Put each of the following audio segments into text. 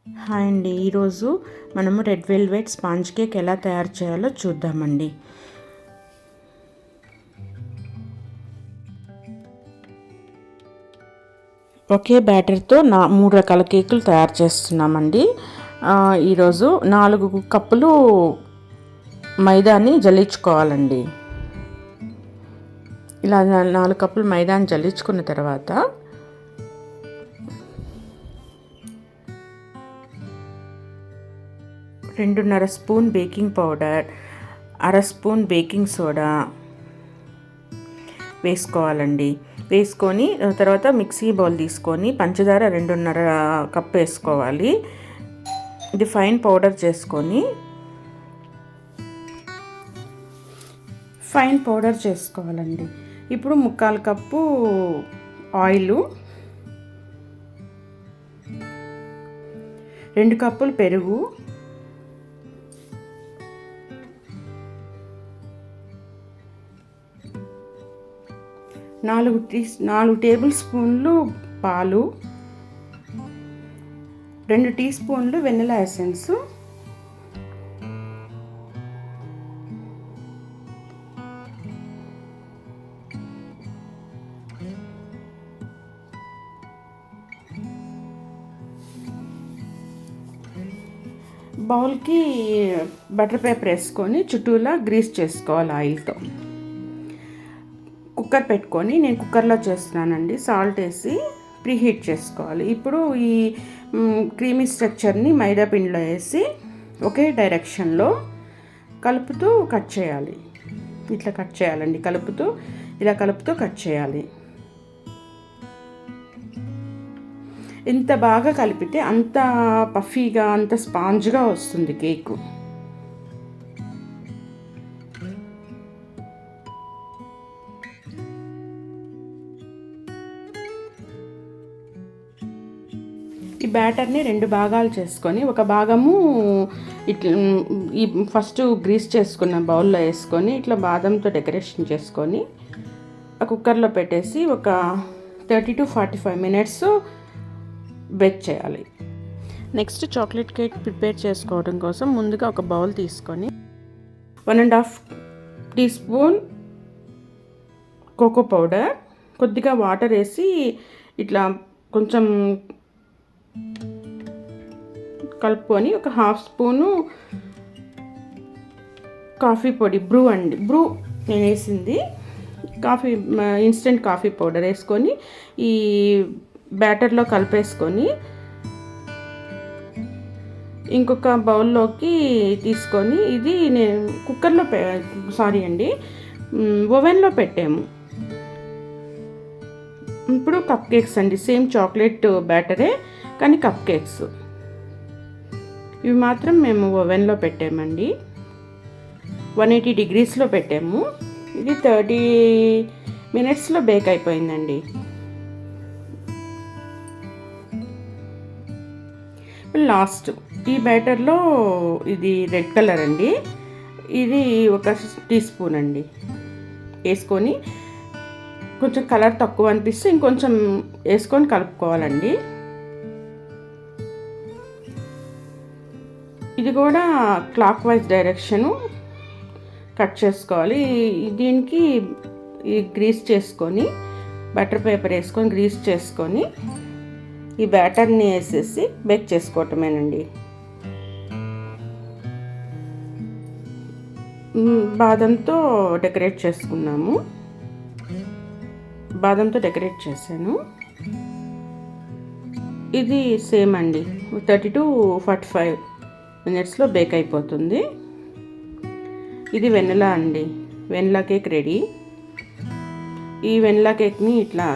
Hi అండి, ఈరోజు మనము రెడ్ వెల్వెట్ స్పాంజ్ కేక్ ఎలా తయారు చేయాలో చూద్దామండి. ఒకే బ్యాటర్తో 3 రకాల కేకులు తయారు చేస్తున్నామండి. ఈరోజు 4 కప్పులు మైదాని జల్లించుకోవాలండి. ఇలా 4 కప్పులు మైదాని జల్లించుకున్న తర్వాత 2.5 spoon baking powder, 1/2 spoon baking soda వేసుకోవాలండి. వేసుకొని తర్వాత మిక్సీ బౌల్ తీసుకొని పంచదార 2.5 కప్ వేసుకోవాలి. ఇది ఫైన్ పౌడర్ చేసుకోవాలండి. ఇప్పుడు 3/4 కప్పు ఆయిలు, 2 కప్పులు పెరుగు, 4 టేబుల్ స్పూన్లు పాలు, 2 టీ స్పూన్లు వెనిలా ఎసెన్స్, బౌల్కి బటర్ పేపర్ వేసుకొని చుట్టూలా గ్రీస్ చేసుకోవాలి ఆయిల్తో. కుక్కర్ పెట్టుకొని, నేను కుక్కర్లో చేస్తున్నానండి, సాల్ట్ వేసి ప్రీహీట్ చేసుకోవాలి. ఇప్పుడు ఈ క్రీమీ స్ట్రక్చర్ని మైదా పిండిలో వేసి ఒకే డైరెక్షన్లో కలుపుతూ కట్ చేయాలి. ఇట్లా కట్ చేయాలండి, కలుపుతూ కట్ చేయాలి. ఎంత బాగా కలిపితే అంత పఫీగా, అంత స్పాంజ్గా వస్తుంది కేకు. ఈ బ్యాటర్ని 2 భాగాలు చేసుకొని, ఒక భాగము ఇట్లా ఈ ఫస్ట్ గ్రీస్ చేసుకున్న బౌల్లో వేసుకొని ఇట్లా బాదంతో డెకరేషన్ చేసుకొని ఆ కుక్కర్లో పెట్టేసి ఒక 30 to 45 మినిట్స్ బేక్ చేయాలి. నెక్స్ట్ చాక్లెట్ కేక్ ప్రిపేర్ చేసుకోవడం కోసం ముందుగా ఒక బౌల్ తీసుకొని 1.5 టీ స్పూన్ కోకో పౌడర్, కొద్దిగా వాటర్ వేసి ఇట్లా కొంచెం కలుపుకొని ఒక 1/2 స్పూను కాఫీ పొడి, బ్రూ నేను వేసింది ఇన్స్టెంట్ కాఫీ పౌడర్ వేసుకొని ఈ బ్యాటర్లో కలిపేసుకొని ఇంకొక బౌల్లోకి తీసుకొని, ఇది నేను ఓవెన్లో పెట్టాము. ఇప్పుడు కప్ కేక్స్ అండి, సేమ్ చాక్లెట్ బ్యాటరే కానీ కప్ కేక్స్. ఇవి మాత్రం మేము ఓవెన్లో పెట్టామండి, 180 డిగ్రీస్లో పెట్టాము. ఇది 30 మినిట్స్లో బేక్ అయిపోయిందండి. లాస్ట్ ఈ బ్యాటర్లో ఇది రెడ్ కలర్ అండి, ఇది 1 టీ స్పూన్ అండి వేసుకొని, కొంచెం కలర్ తక్కువ అనిపిస్తే ఇంకొంచెం వేసుకొని కలుపుకోవాలండి. ఇది కూడా క్లాక్ వైజ్ డైరెక్షను కట్ చేసుకోవాలి. దీనికి గ్రీస్ చేసుకొని, బటర్ పేపర్ వేసుకొని గ్రీస్ చేసుకొని ఈ బ్యాటర్ని వేసేసి బేక్ చేసుకోవటమేనండి. బాదంతో డెకరేట్ చేసుకున్నాము, బాదంతో డెకరేట్ చేశాను. ఇది సేమ్ అండి, 30 to 45 మినిట్స్లో బేక్ అయిపోతుంది. ఇది వెనిలా అండి, వెనిలా కేక్ రెడీ. ఈ వెనిలా కేక్ని ఇట్లా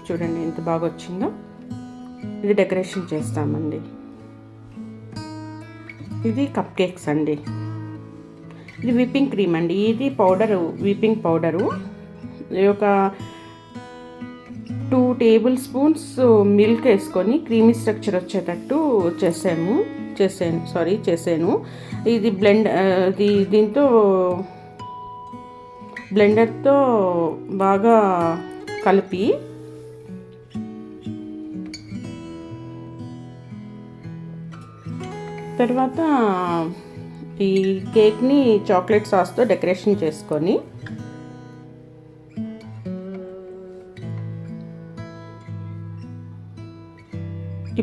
చూడండి ఎంత బాగా వచ్చిందో. ఇది డెకరేషన్ చేస్తామండి. ఇది కప్ కేక్స్ అండి. ఇది విప్పింగ్ క్రీమ్ అండి, ఇది విప్పింగ్ పౌడరు. ఒక 2 టేబుల్ స్పూన్స్ మిల్క్ వేసుకొని క్రీమీ స్ట్రక్చర్ వచ్చేటట్టు చేసాను. ఇది దీంతో బ్లెండర్తో బాగా కలిపి తర్వాత ఈ కేక్ని చాక్లెట్ సాస్తో డెకరేషన్ చేసుకొని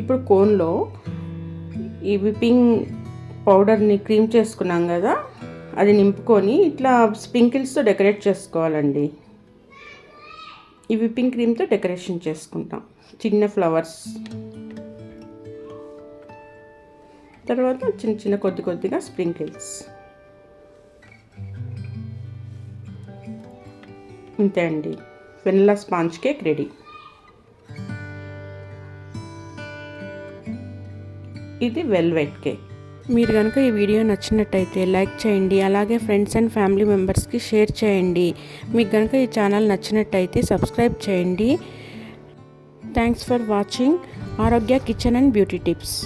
ఇప్పుడు కోన్లో ఈ విప్పింగ్ పౌడర్ని క్రీమ్ చేసుకున్నాం కదా, అది నింపుకొని ఇట్లా స్ప్రింకిల్స్తో డెకరేట్ చేసుకోవాలండి. ఈ విప్పింగ్ క్రీమ్తో డెకరేషన్ చేసుకుంటాం, చిన్న ఫ్లవర్స్. తర్వాత చిన్న చిన్న కొద్దిగా స్ప్రింకిల్స్. అంతే అండి, వెనిలా స్పాంజ్ కేక్ రెడీ. ఇది వెల్వెట్ కేక్. మీరు కనుక ఈ వీడియో నచ్చినట్టయితే లైక్ చేయండి, అలాగే ఫ్రెండ్స్ అండ్ ఫ్యామిలీ మెంబర్స్కి షేర్ చేయండి. మీకు కనుక ఈ ఛానల్ నచ్చినట్టయితే సబ్స్క్రైబ్ చేయండి. థ్యాంక్స్ ఫర్ వాచింగ్ ఆరోగ్య కిచెన్ అండ్ బ్యూటీ టిప్స్.